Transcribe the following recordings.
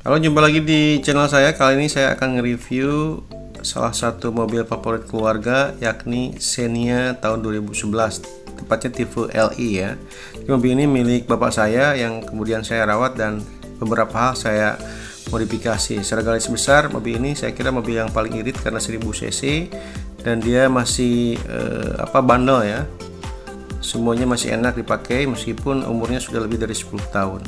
Halo, jumpa lagi di channel saya. Kali ini saya akan nge-review salah satu mobil favorit keluarga, yakni Xenia tahun 2011, tepatnya tipe LI ya. Mobil ini milik bapak saya yang kemudian saya rawat dan beberapa hal saya modifikasi. Secara garis besar, mobil ini saya kira mobil yang paling irit karena 1000 cc dan dia masih bandel ya. Semuanya masih enak dipakai meskipun umurnya sudah lebih dari 10 tahun.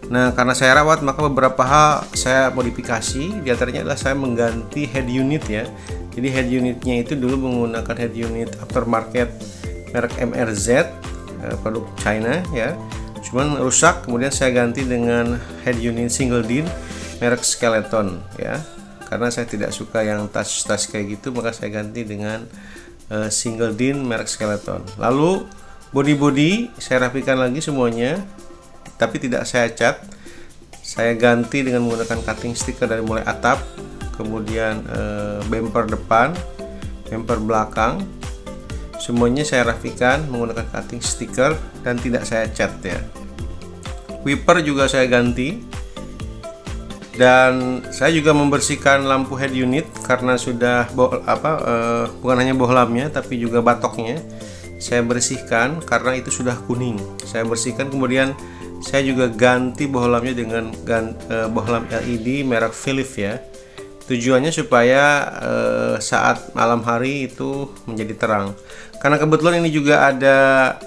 Nah, karena saya rawat, maka beberapa hal saya modifikasi. Di antaranya adalah saya mengganti head unit ya. Jadi head unitnya itu dulu menggunakan head unit aftermarket merek MRZ, produk China ya. Cuman rusak, kemudian saya ganti dengan head unit single din merek Skeleton ya. Karena saya tidak suka yang touch kayak gitu, maka saya ganti dengan single din merek Skeleton. Lalu body saya rapikan lagi semuanya, tapi tidak saya cat. Saya ganti dengan menggunakan cutting sticker dari mulai atap, kemudian bumper depan, bumper belakang, semuanya saya rapikan menggunakan cutting sticker dan tidak saya cat ya. Wiper juga saya ganti, dan saya juga membersihkan lampu head unit karena sudah bukan hanya bohlamnya tapi juga batoknya saya bersihkan karena itu sudah kuning. Saya bersihkan, kemudian saya juga ganti bohlamnya dengan bohlam LED merek Philips ya. Tujuannya supaya saat malam hari itu menjadi terang. Karena kebetulan ini juga ada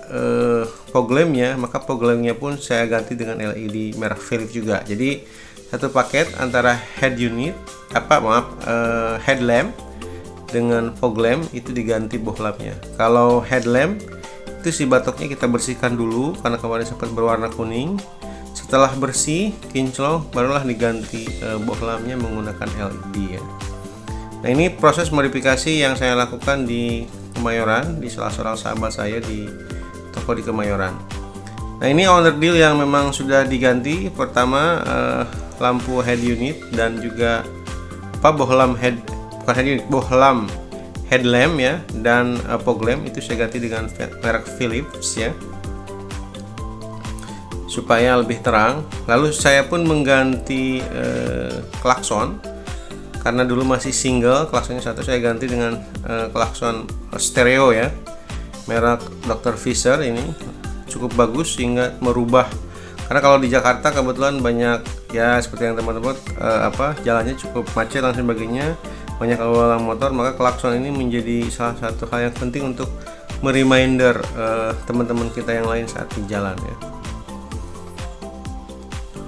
fog lamp ya, maka fog lampnya pun saya ganti dengan LED merek Philips juga. Jadi satu paket antara head unit headlamp dengan fog lamp itu diganti bohlamnya. Kalau headlamp itu si batoknya kita bersihkan dulu karena kemarin sempat berwarna kuning. Setelah bersih kinclong, barulah diganti bohlamnya menggunakan LED ya. Nah, ini proses modifikasi yang saya lakukan di Kemayoran, di salah seorang sahabat saya di toko di Kemayoran. Nah, ini owner deal yang memang sudah diganti. Pertama lampu head unit dan juga bohlam headlamp ya, dan fog lamp itu saya ganti dengan merek Philips ya, supaya lebih terang. Lalu saya pun mengganti klakson, karena dulu masih single, klaksonnya satu, saya ganti dengan klakson stereo ya, merek Dr. Fisher. Ini cukup bagus sehingga merubah, karena kalau di Jakarta kebetulan banyak ya, seperti yang teman-teman jalannya cukup macet dan sebagainya, banyak lalu lalang motor, maka klakson ini menjadi salah satu hal yang penting untuk mereminder teman-teman kita yang lain saat di jalan ya.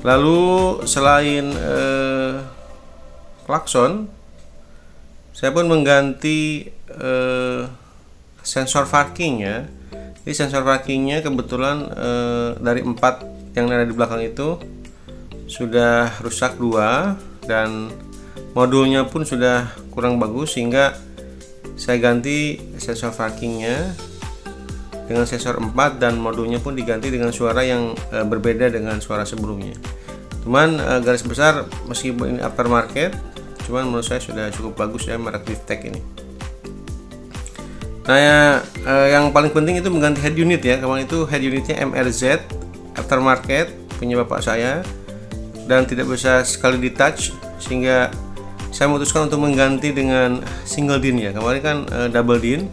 Lalu selain klakson, saya pun mengganti sensor parking ya. Jadi sensor parkingnya kebetulan dari 4 yang ada di belakang itu sudah rusak 2, dan modulnya pun sudah kurang bagus, sehingga saya ganti sensor parkingnya dengan sensor 4 dan modulnya pun diganti dengan suara yang berbeda dengan suara sebelumnya. Cuman garis besar meskipun ini aftermarket, cuman menurut saya sudah cukup bagus ya merek Liftech ini. Nah yang paling penting itu mengganti head unit ya. Kemarin itu head unitnya MRZ aftermarket punya bapak saya dan tidak bisa sekali di touch, sehingga saya memutuskan untuk mengganti dengan single din ya. Kemarin kan double din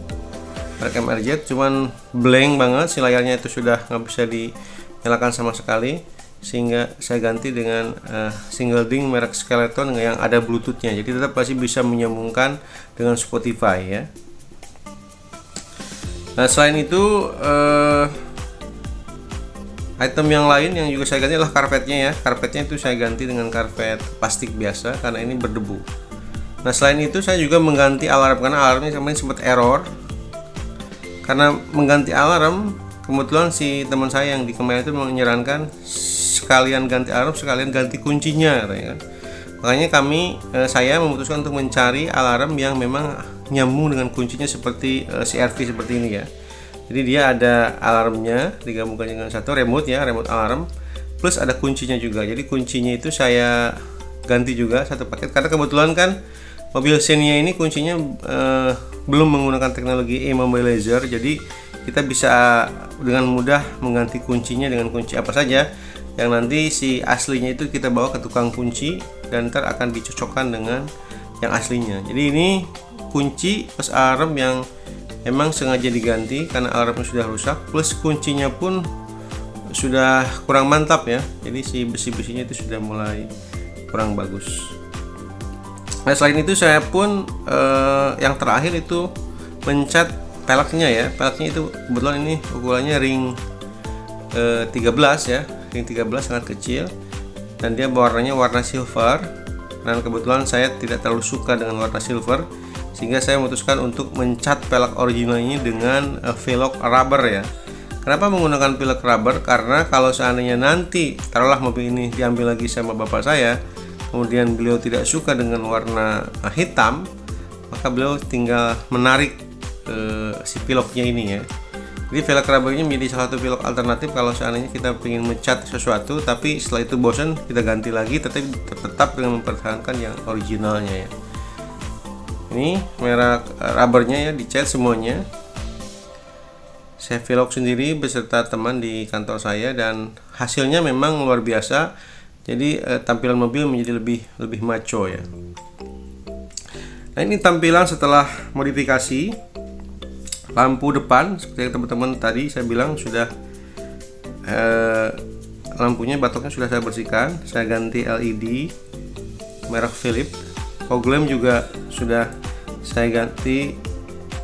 merek MRZ, cuman blank banget, si layarnya itu sudah nggak bisa dinyalakan sama sekali, sehingga saya ganti dengan single din merek Skeleton yang ada bluetoothnya, jadi tetap masih bisa menyambungkan dengan Spotify ya. Nah, selain itu item yang lain yang juga saya ganti adalah karpetnya ya. Karpetnya itu saya ganti dengan karpet plastik biasa karena ini berdebu. Nah, selain itu saya juga mengganti alarm, karena alarmnya kemarin sempat error. Karena mengganti alarm, kebetulan si teman saya yang di Kemayoran itu menyarankan sekalian ganti alarm sekalian ganti kuncinya katanya kan. Makanya saya memutuskan untuk mencari alarm yang memang nyambung dengan kuncinya seperti CRV seperti ini ya. Jadi dia ada alarmnya digabungkan dengan satu remote ya, remote alarm, plus ada kuncinya juga. Jadi kuncinya itu saya ganti juga satu paket, karena kebetulan kan mobil Xenia ini kuncinya belum menggunakan teknologi e-mobilizer. Jadi kita bisa dengan mudah mengganti kuncinya dengan kunci apa saja, yang nanti si aslinya itu kita bawa ke tukang kunci dan ntar akan dicocokkan dengan yang aslinya. Jadi ini kunci plus alarm yang emang sengaja diganti karena alarmnya sudah rusak, plus kuncinya pun sudah kurang mantap ya. Jadi si besi-besinya itu sudah mulai kurang bagus. Nah, selain itu saya pun yang terakhir itu mencat peleknya ya. Peleknya itu kebetulan ini ukurannya ring 13 ya. Ring 13 sangat kecil dan dia warnanya warna silver. Dan kebetulan saya tidak terlalu suka dengan warna silver, sehingga saya memutuskan untuk mencat pelek original ini dengan velg rubber ya. Kenapa menggunakan velg rubber? Karena kalau seandainya nanti taruhlah mobil ini diambil lagi sama bapak saya, kemudian beliau tidak suka dengan warna hitam, maka beliau tinggal menarik si velgnya ini ya. Jadi velg rubber ini menjadi salah satu velg alternatif kalau seandainya kita ingin mencat sesuatu tapi setelah itu bosan, kita ganti lagi, tetapi tetap dengan mempertahankan yang originalnya ya. Ini merek rubbernya ya, dicat semuanya. Saya velg sendiri beserta teman di kantor saya dan hasilnya memang luar biasa. Jadi tampilan mobil menjadi lebih maco ya. Nah, ini tampilan setelah modifikasi. Lampu depan seperti yang teman-teman tadi saya bilang sudah lampunya, batoknya sudah saya bersihkan, saya ganti LED merek Philips. Fog lamp juga sudah saya ganti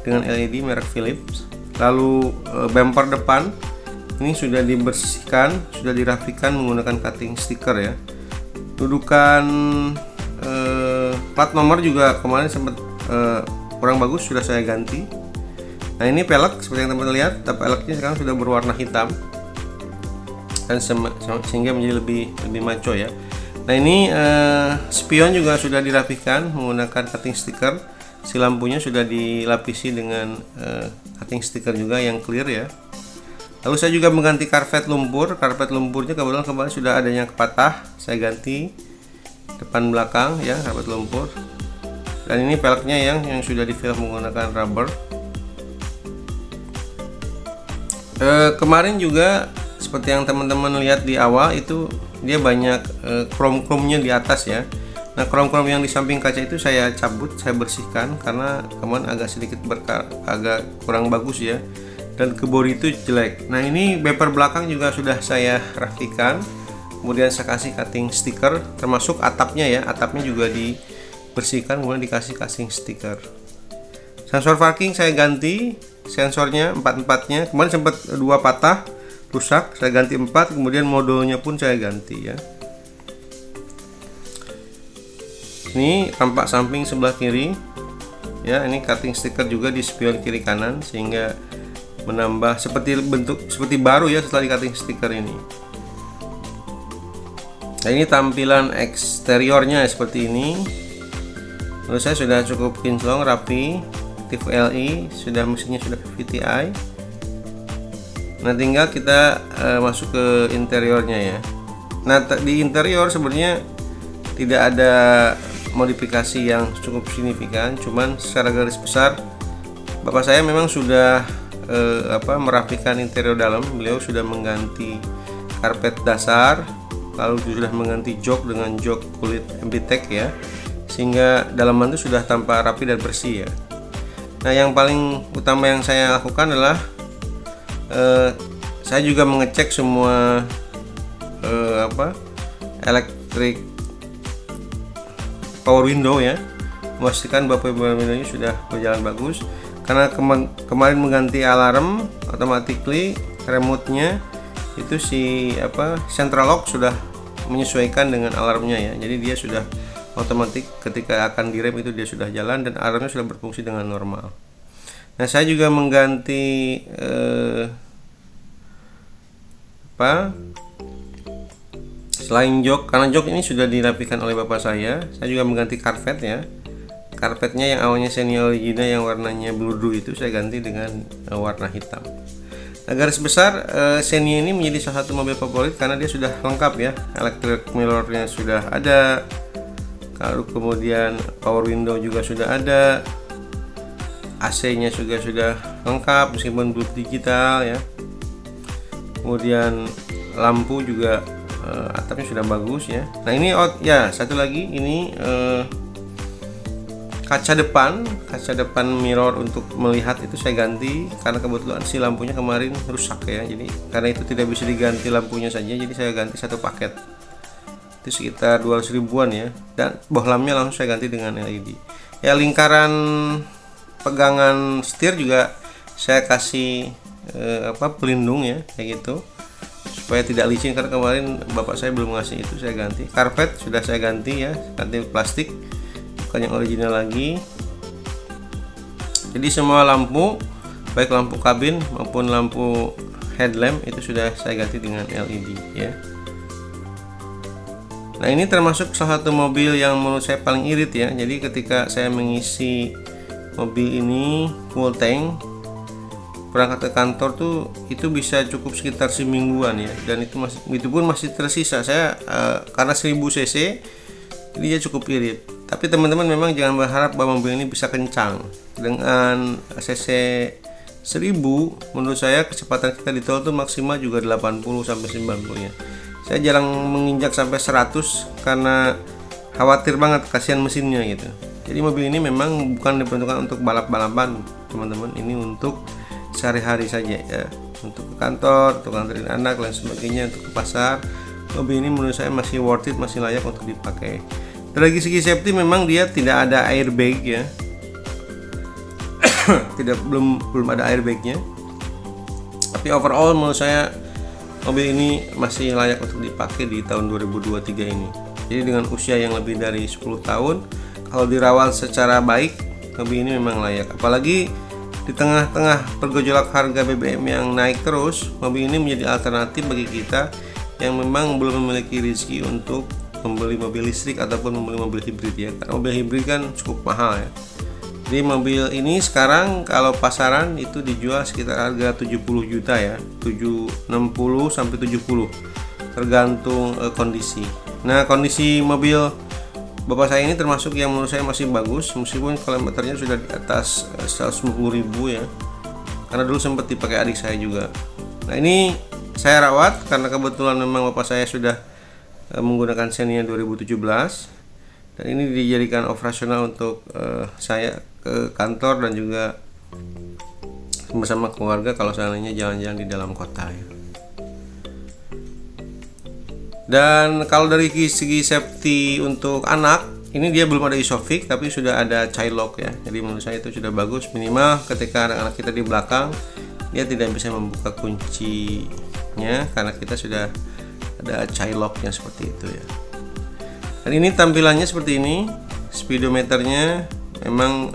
dengan LED merek Philips. Lalu bumper depan ini sudah dibersihkan, sudah dirapikan menggunakan cutting sticker ya. Dudukan plat nomor juga kemarin sempat kurang bagus, sudah saya ganti. Nah, ini pelek seperti yang teman-teman lihat, peleknya sekarang sudah berwarna hitam dan sehingga menjadi lebih maco ya. Nah, ini spion juga sudah dirapikan menggunakan cutting sticker. Si lampunya sudah dilapisi dengan cutting sticker juga yang clear ya. Lalu saya juga mengganti karpet lumpur. Karpet lumpurnya kebetulan kemarin sudah ada yang patah, saya ganti depan belakang ya, karpet lumpur. Dan ini peleknya yang sudah di-fill menggunakan rubber. Kemarin juga seperti yang teman-teman lihat di awal itu dia banyak krom-kromnya di atas ya. Nah, krom-krom yang di samping kaca itu saya cabut, saya bersihkan karena kemarin agak sedikit agak kurang bagus ya, dan ke bodi itu jelek. Nah, ini bumper belakang juga sudah saya rapikan, kemudian saya kasih cutting sticker, termasuk atapnya ya, atapnya juga dibersihkan kemudian dikasih casing stiker. Sensor parking saya ganti sensornya empat-empatnya, kemarin sempat 2 patah rusak, saya ganti 4, kemudian modulnya pun saya ganti ya. Ini tampak samping sebelah kiri ya, ini cutting stiker juga di spion kiri kanan sehingga menambah seperti baru ya setelah di cutting stiker ini. Nah, ini tampilan eksteriornya seperti ini. Menurut saya sudah cukup kinclong, rapi. Tipe LE sudah, mesinnya sudah VTI. Nah, tinggal kita masuk ke interiornya ya. Nah, di interior sebenarnya tidak ada modifikasi yang cukup signifikan, cuman secara garis besar bapak saya memang sudah merapikan interior dalam. Beliau sudah mengganti karpet dasar, lalu sudah mengganti jok dengan jok kulit MBTEK ya, sehingga dalaman itu sudah tampak rapi dan bersih ya. Nah, yang paling utama yang saya lakukan adalah saya juga mengecek semua elektrik power window ya, memastikan bahwa power window ini sudah berjalan bagus. Karena kemarin mengganti alarm automatically, remote-nya itu si central lock sudah menyesuaikan dengan alarmnya ya. Jadi dia sudah otomatis ketika akan direm itu dia sudah jalan dan alarmnya sudah berfungsi dengan normal. Nah, saya juga mengganti selain jok, karena jok ini sudah dirapikan oleh bapak saya juga mengganti karpet ya. Karpetnya yang awalnya Xenia original yang warnanya blue itu saya ganti dengan warna hitam. Nah, garis besar Xenia ini menjadi salah satu mobil favorit karena dia sudah lengkap ya. Electric mirror-nya sudah ada, lalu kemudian power window juga sudah ada, AC-nya juga sudah lengkap meskipun belum digital ya. Kemudian lampu juga atapnya sudah bagus ya. Nah ini ya satu lagi ini kaca depan mirror untuk melihat itu saya ganti karena kebetulan si lampunya kemarin rusak ya. Jadi karena itu tidak bisa diganti lampunya saja, jadi saya ganti satu paket. Itu sekitar 200 ribuan ya. Dan bohlamnya langsung saya ganti dengan LED. Ya lingkaran pegangan setir juga saya kasih pelindung ya kayak gitu supaya tidak licin, karena kemarin bapak saya belum ngasih itu, saya ganti. Karpet sudah saya ganti ya, ganti plastik bukan yang original lagi. Jadi semua lampu baik lampu kabin maupun lampu headlamp itu sudah saya ganti dengan LED ya. Nah ini termasuk salah satu mobil yang menurut saya paling irit ya. Jadi ketika saya mengisi mobil ini full tank berangkat ke kantor tuh itu bisa cukup sekitar semingguan ya, dan itu pun masih tersisa. Saya karena 1000 cc jadi dia cukup irit. Tapi teman-teman memang jangan berharap bahwa mobil ini bisa kencang. Dengan cc 1000 menurut saya kecepatan kita di tol tuh maksimal juga 80 sampai 90 ya. Saya jarang menginjak sampai 100 karena khawatir banget, kasihan mesinnya gitu. Jadi mobil ini memang bukan diperuntukkan untuk balap-balapan teman-teman, ini untuk sehari-hari saja ya, untuk ke kantor, untuk nganterin anak dan sebagainya, untuk ke pasar. Mobil ini menurut saya masih worth it, masih layak untuk dipakai. Dari segi safety memang dia tidak ada airbag ya. belum ada airbagnya. Tapi overall menurut saya mobil ini masih layak untuk dipakai di tahun 2023 ini. Jadi dengan usia yang lebih dari 10 tahun, kalau dirawat secara baik, mobil ini memang layak. Apalagi di tengah-tengah pergejolak harga BBM yang naik terus, mobil ini menjadi alternatif bagi kita yang memang belum memiliki rezeki untuk membeli mobil listrik ataupun membeli mobil hibrid ya. Karena mobil hibrid kan cukup mahal ya. Jadi mobil ini sekarang kalau pasaran itu dijual sekitar harga 70 juta ya, 60 sampai 70 tergantung kondisi. Nah kondisi mobil bapak saya ini termasuk yang menurut saya masih bagus, meskipun kilometernya sudah di atas 150.000 ya, karena dulu sempat dipakai adik saya juga. Nah ini saya rawat karena kebetulan memang bapak saya sudah menggunakan Xenia 2017, dan ini dijadikan operasional untuk saya ke kantor dan juga bersama keluarga kalau seandainya jalan-jalan di dalam kota ya. Dan kalau dari segi safety untuk anak, ini dia belum ada isofix tapi sudah ada child lock ya. Jadi menurut saya itu sudah bagus, minimal ketika anak-anak kita di belakang dia tidak bisa membuka kuncinya karena kita sudah ada child locknya seperti itu ya. Dan ini tampilannya seperti ini, speedometernya memang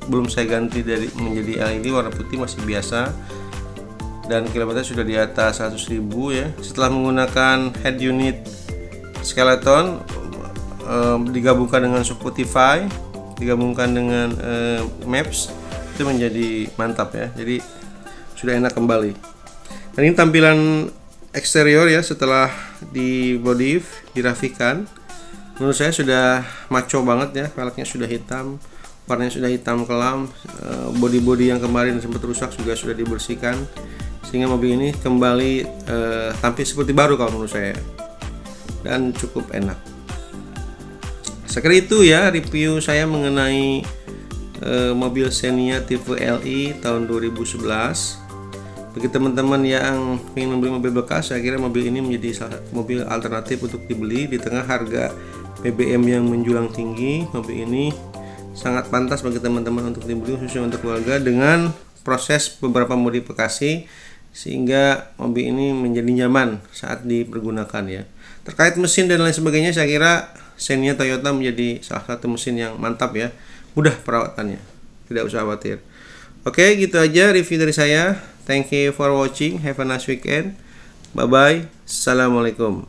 belum saya ganti dari menjadi LED, warna putih masih biasa. Dan kilometer sudah di atas 100.000 ya. Setelah menggunakan head unit skeleton digabungkan dengan Spotify, digabungkan dengan Maps, itu menjadi mantap ya. Jadi sudah enak kembali. Dan ini tampilan eksterior ya setelah di body dirafikan. Menurut saya sudah maco banget ya. Velgnya sudah hitam, warnanya sudah hitam kelam. Body yang kemarin sempat rusak juga sudah dibersihkan, sehingga mobil ini kembali tampil seperti baru kalau menurut saya, dan cukup enak. Sekali itu ya review saya mengenai mobil Xenia tipe LE tahun 2011. Bagi teman-teman yang ingin membeli mobil bekas, saya kira mobil ini menjadi salah satu mobil alternatif untuk dibeli di tengah harga BBM yang menjulang tinggi. Mobil ini sangat pantas bagi teman-teman untuk dibeli, khususnya untuk keluarga, dengan proses beberapa modifikasi sehingga mobil ini menjadi nyaman saat dipergunakan ya. Terkait mesin dan lain sebagainya, saya kira Xenia Toyota menjadi salah satu mesin yang mantap ya, mudah perawatannya, tidak usah khawatir. Oke, gitu aja review dari saya. Thank you for watching, have a nice weekend, bye bye, assalamualaikum.